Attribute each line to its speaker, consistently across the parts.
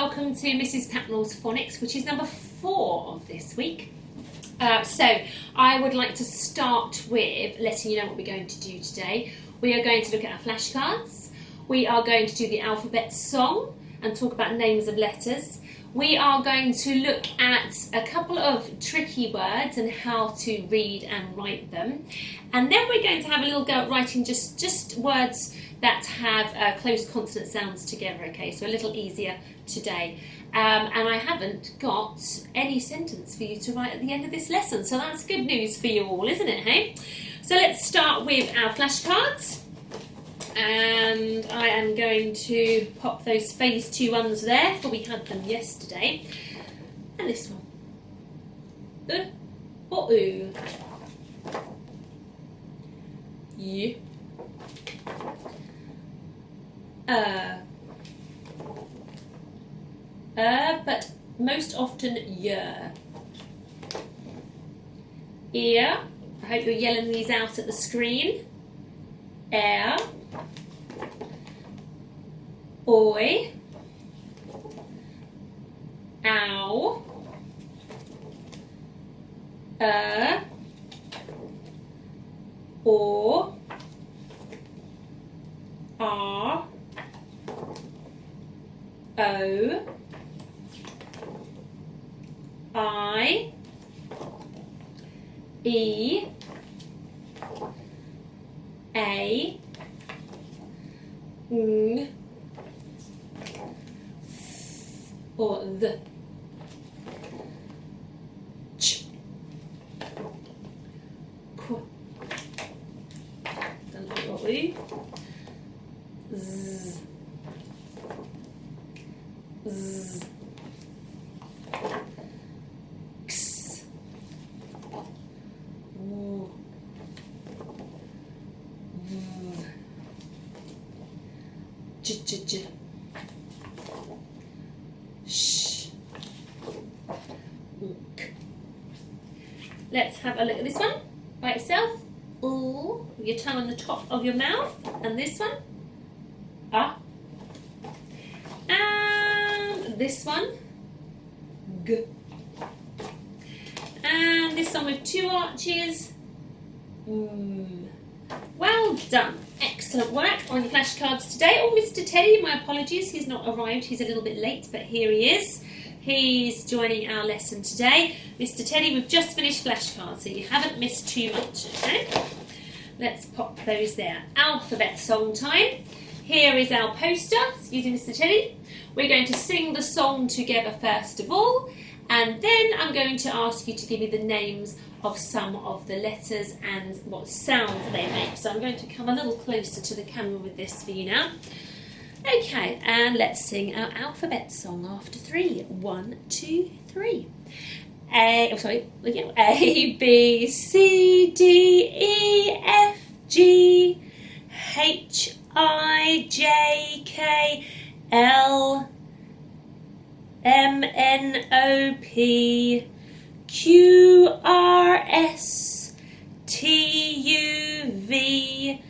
Speaker 1: welcome to Mrs Patnell's Phonics, which is number 4 of this week. So I would like to start with letting you know what we're going to do today. We are going to look at our flashcards. We are going to do the alphabet song and talk about names of letters. We are going to look at a couple of tricky words and how to read and write them. And then we're going to have a little go at writing just words that have close consonant sounds together, okay? So a little easier today. And I haven't got any sentence for you to write at the end of this lesson, so that's good news for you all, isn't it, hey? So let's start with our flashcards. And I am going to pop those phase 2 ones there, for we had them yesterday. And this one. Or oo. You. But most often yeah. Ear. I hope you're yelling these out at the screen. Air. Oi. Ow. Or. R. O. I. E. A. Ng. Or the. Ch. Qu. Don't know what we. Z. Z. X. W. V. J. J. J. Sh. K. Let's have a look at this one by itself. Ooh, with your tongue on the top of your mouth. And this one. Ah. And this one. G. And this one with 2 arches. Well done. Excellent work on your flashcards today. Oh, Mr. Teddy, my apologies. He's not arrived. He's a little bit late, but here he is. He's joining our lesson today. Mr. Teddy, we've just finished flashcards, so you haven't missed too much, okay? Let's pop those there. Alphabet song time. Here is our poster. Excuse me, Mr. Teddy. We're going to sing the song together first of all, and then I'm going to ask you to give me the names of some of the letters and what sounds they make. So I'm going to come a little closer to the camera with this for you now. Okay, and let's sing our alphabet song after 3. 1, 2, 3. A, B, C, D, E, F, G, H, I, J, K, L, M, N, O, P, Q, R, S, T, U, V,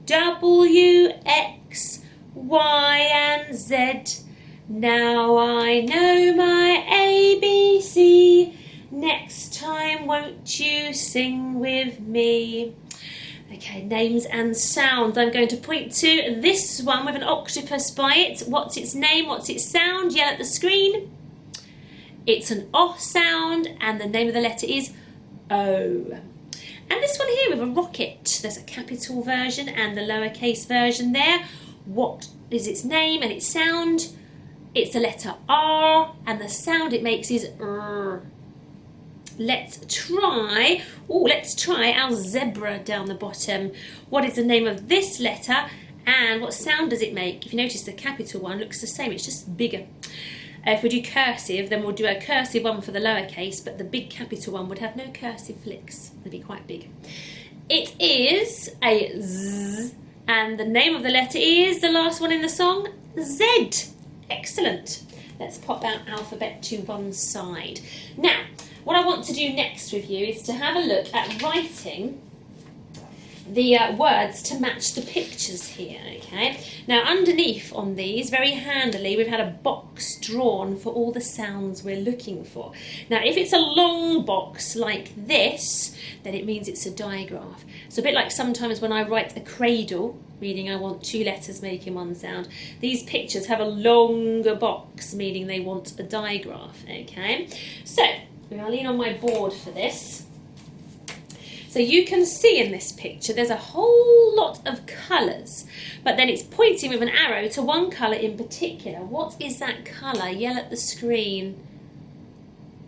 Speaker 1: W, X, Y, and Z. Now I know my ABC. Next time, won't you sing with me? Okay, names and sounds. I'm going to point to this one with an octopus by it. What's its name? What's its sound? Yell at the screen. It's an O sound, and the name of the letter is O. And this one here with a rocket. There's a capital version and the lowercase version there. What is its name and its sound? It's the letter R, and the sound it makes is R. Let's try our zebra down the bottom. What is the name of this letter, and what sound does it make? If you notice, the capital one looks the same, it's just bigger. If we do cursive, then we'll do a cursive one for the lowercase, but the big capital one would have no cursive flicks. They'd be quite big. It is a Z, and the name of the letter is, the last one in the song, Z. Excellent. Let's pop our alphabet to one side. Now, what I want to do next with you is to have a look at writing the words to match the pictures here, okay? Now underneath on these, very handily, we've had a box drawn for all the sounds we're looking for. Now if it's a long box like this, then it means it's a digraph. So a bit like sometimes when I write a cradle, meaning I want 2 letters making one sound, these pictures have a longer box, meaning they want a digraph, okay? So, I'm going to lean on my board for this. So you can see in this picture there's a whole lot of colours, but then it's pointing with an arrow to one colour in particular. What is that colour? Yell at the screen.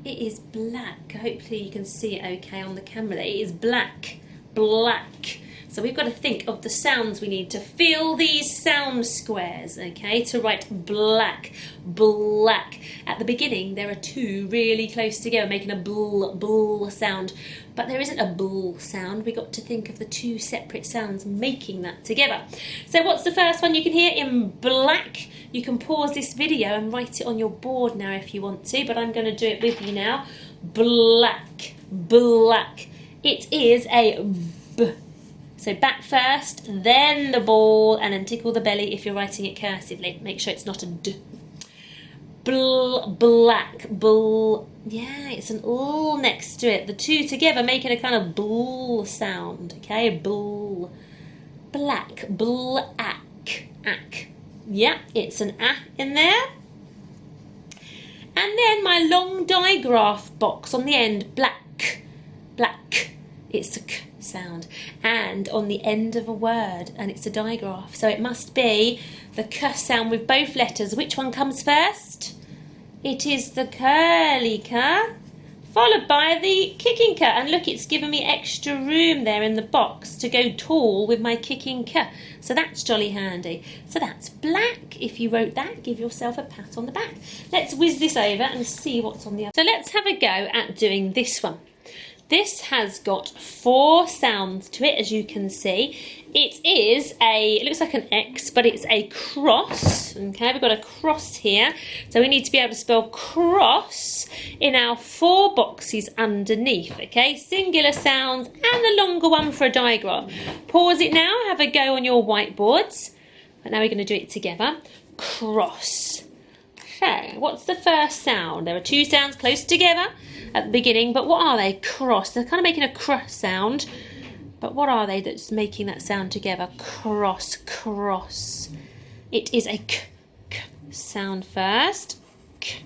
Speaker 1: It is black. Hopefully you can see it okay on the camera. It is black. Black. So we've got to think of the sounds we need to fill these sound squares, okay, to write black, black. At the beginning, there are 2 really close together, making a bl, bl sound. But there isn't a bl sound. We've got to think of the 2 separate sounds making that together. So what's the first one you can hear in black? You can pause this video and write it on your board now if you want to, but I'm going to do it with you now. Black, black. It is a B. So back first, then the ball, and then tickle the belly if you're writing it cursively. Make sure it's not a D. Black, bull. Yeah, it's an all next to it. The 2 together making a kind of bull sound. Okay, bull. Black, black, ack. Yeah, it's an A in there. And then my long digraph box on the end, black, black. It's a K sound. And on the end of a word, and it's a digraph. So it must be the K sound with both letters. Which one comes first? It is the curly K, followed by the kicking K. And look, it's given me extra room there in the box to go tall with my kicking K. So that's jolly handy. So that's black. If you wrote that, give yourself a pat on the back. Let's whiz this over and see what's on the other. So let's have a go at doing this one. This has got 4 sounds to it, as you can see. It looks like an X, but it's a cross. Okay, we've got a cross here. So we need to be able to spell cross in our 4 boxes underneath. Okay, singular sounds and the longer one for a digraph. Pause it now, have a go on your whiteboards. But now we're going to do it together. Cross. So, what's the first sound? There are 2 sounds close together at the beginning, but what are they? Cross. They're kind of making a cr sound, but what are they that's making that sound together? Cross, cross. It is a k, k sound first. K,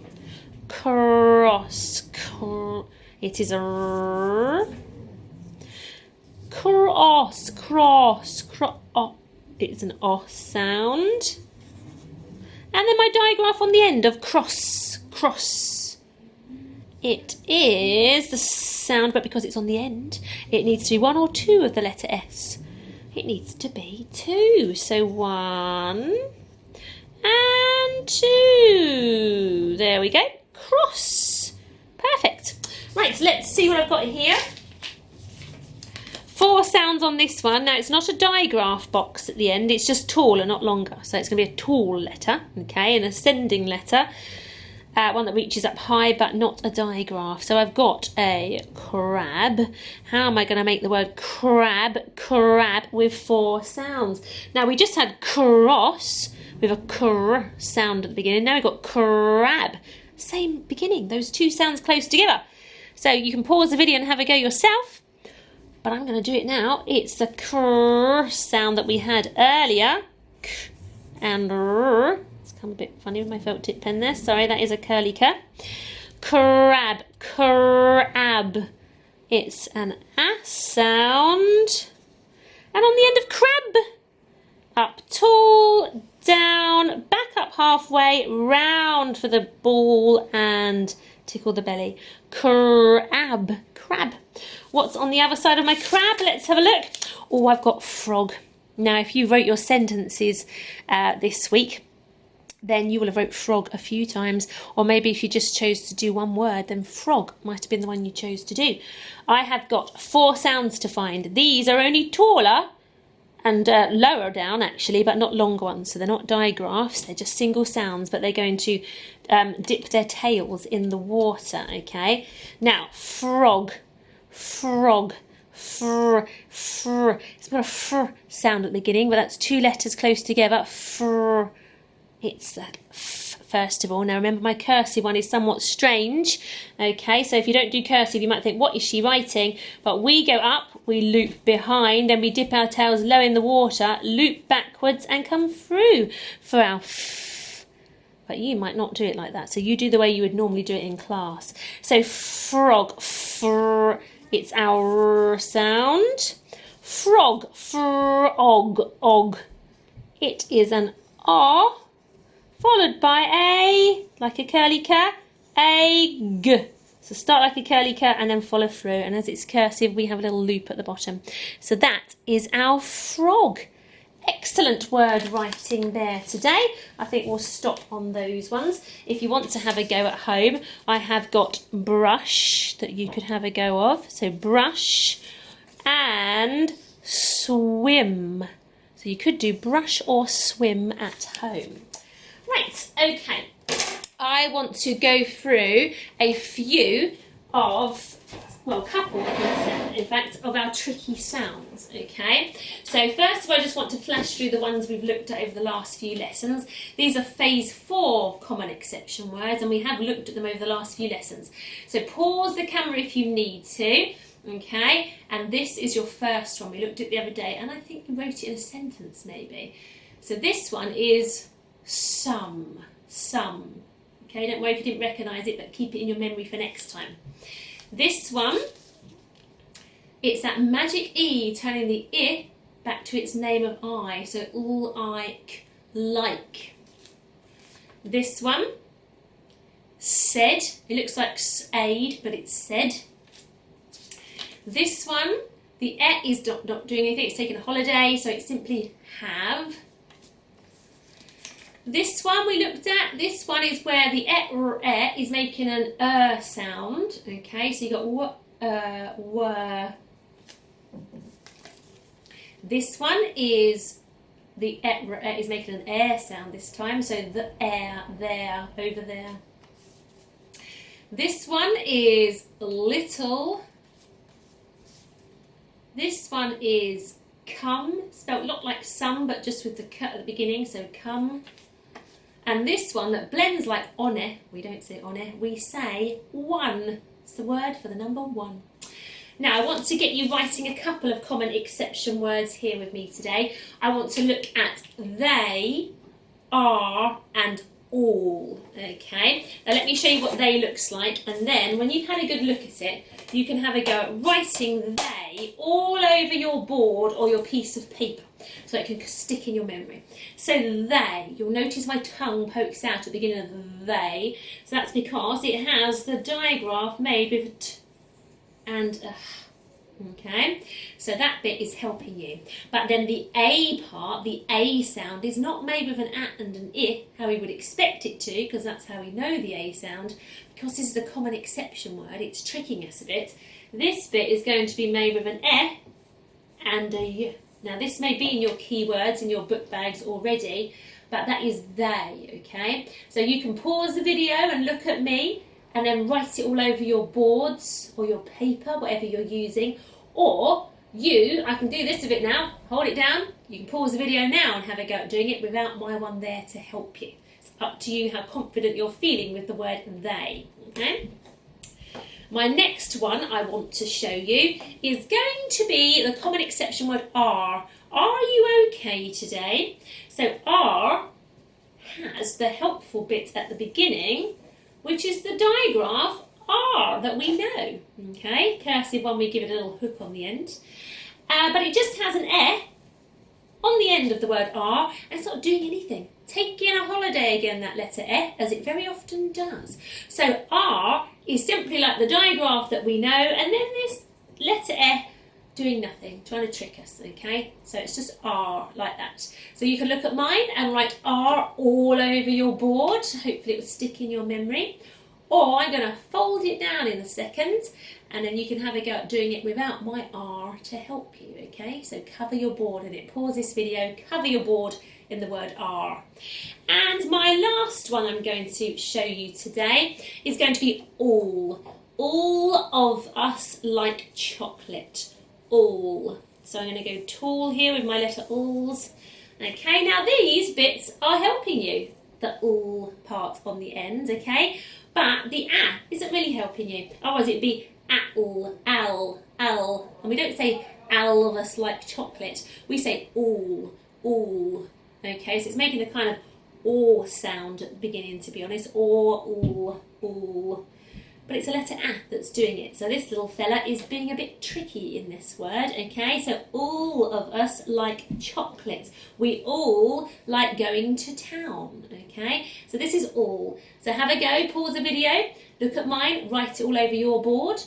Speaker 1: cross, cr. It is a r. Cross, cross, cro. It's an o sound. And then my digraph on the end of cross, cross. It is the sound, but because it's on the end, it needs to be 1 or 2 of the letter S. It needs to be 2. So 1 and 2. There we go. Cross. Perfect. Right, let's see what I've got here. 4 sounds on this one. Now, it's not a digraph box at the end. It's just taller, not longer. So it's going to be a tall letter, okay, an ascending letter. One that reaches up high, but not a digraph. So I've got a crab. How am I going to make the word crab, crab, with 4 sounds? Now, we just had cross with a cr sound at the beginning. Now we've got crab. Same beginning. Those 2 sounds close together. So you can pause the video and have a go yourself. But I'm going to do it now. It's the cr sound that we had earlier. K and r. It's come a bit funny with my felt tip pen there. Sorry, that is a curly K. Crab, crab. It's an A sound. And on the end of crab, up tall, down, back up halfway, round for the ball and tickle the belly. Crab, crab. What's on the other side of my crab? Let's have a look. Oh, I've got frog. Now, if you wrote your sentences this week, then you will have wrote frog a few times. Or maybe if you just chose to do one word, then frog might have been the one you chose to do. I have got 4 sounds to find. These are only taller and lower down, actually, but not longer ones. So they're not digraphs. They're just single sounds, but they're going to dip their tails in the water, okay? Now, frog. Frog, fr. It's got a fr sound at the beginning, but that's two letters close together. Fr. It's that f, first of all. Now remember, my cursive one is somewhat strange. Okay, so if you don't do cursive, you might think, what is she writing? But we go up, we loop behind, then we dip our tails low in the water, loop backwards and come through for our f. But you might not do it like that. So you do the way you would normally do it in class. So frog, fr. It's our r sound. Frog, frog, og. It is an R, followed by a, like a curly cur, a g. So start like a curly cur and then follow through. And as it's cursive, we have a little loop at the bottom. So that is our frog. Excellent word writing there today. I think we'll stop on those ones. If you want to have a go at home, I have got brush that you could have a go of. So brush and swim. So you could do brush or swim at home. Right, okay. I want to go through a few of, well, a couple, in fact, of our tricky sounds, okay? So first of all, I just want to flash through the ones we've looked at over the last few lessons. These are phase 4 common exception words, and we have looked at them over the last few lessons. So pause the camera if you need to, okay? And this is your first one. We looked at it the other day, and I think you wrote it in a sentence, maybe. So this one is some. Okay, don't worry if you didn't recognise it, but keep it in your memory for next time. This one, it's that magic E turning the I back to its name of I, so like. This one, said, it looks like aid, but it's said. This one, the E is not doing anything, it's taking a holiday, so it's simply have. This one we looked at, this one is where the e is making an sound, okay, so you got were. This one is the e is making an air sound this time, so the air, there, over there. This one is little. This one is come, spelt not like some, but just with the cut at the beginning, so come. And this one that blends like one, we don't say one, we say one. It's the word for the number 1. Now I want to get you writing a couple of common exception words here with me today. I want to look at they, are and all, okay? Now let me show you what they looks like, and then when you've had a good look at it, you can have a go at writing they all over your board or your piece of paper, so it can stick in your memory. So they, you'll notice my tongue pokes out at the beginning of they, so that's because it has the digraph made with a t and a h. Okay, so that bit is helping you. But then the A part, the A sound, is not made with an A and an I, how we would expect it to, because that's how we know the A sound. Because this is a common exception word, it's tricking us a bit. This bit is going to be made with an E and a Y. Now this may be in your keywords in your book bags already, but that is they, okay? So you can pause the video and look at me and then write it all over your boards or your paper, whatever you're using. Or I can do this a bit now, hold it down, you can pause the video now and have a go at doing it without my one there to help you. It's up to you how confident you're feeling with the word they, okay? My next one I want to show you is going to be the common exception word are. Are you okay today? So are has the helpful bit at the beginning, which is the digraph are that we know. Okay, cursive one, we give it a little hook on the end. But it just has an E on the end of the word are, and it's not doing anything. Taking a holiday again, that letter E, as it very often does. So are is simply like the digraph that we know, and then this letter E doing nothing, trying to trick us, okay? So it's just are, like that. So you can look at mine and write are all over your board. Hopefully it will stick in your memory. Or I'm going to fold it down in a second, and then you can have a go at doing it without my R to help you, okay? So cover your board in it. Pause this video, cover your board in the word are. And my last one I'm going to show you today is going to be all. All of us like chocolate. all. So I'm going to go tall here with my letter alls. Okay, now these bits are helping you, the all part on the end, okay? But the ah isn't really helping you. Otherwise it'd be all, al, al. And we don't say alvus like chocolate. We say all. Okay, so it's making the kind of or sound at the beginning, to be honest. Or, all. But it's a letter A that's doing it. So this little fella is being a bit tricky in this word, okay? So all of us like chocolate. We all like going to town, okay? So this is all. So have a go, pause the video, look at mine, write it all over your board,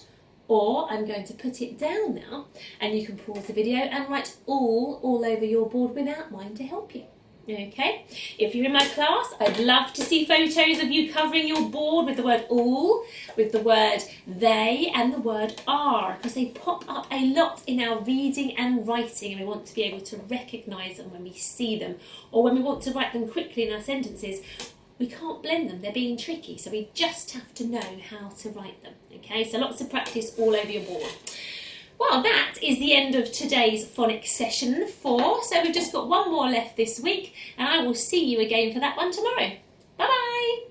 Speaker 1: or I'm going to put it down now, and you can pause the video and write all over your board without mine to help you. Okay, if you're in my class, I'd love to see photos of you covering your board with the word all, with the word they and the word are, because they pop up a lot in our reading and writing, and we want to be able to recognise them when we see them, or when we want to write them quickly in our sentences. We can't blend them, they're being tricky, so we just have to know how to write them. Okay, so lots of practice all over your board. Well, that is the end of today's phonics session 4. So we've just got one more left this week, and I will see you again for that one tomorrow.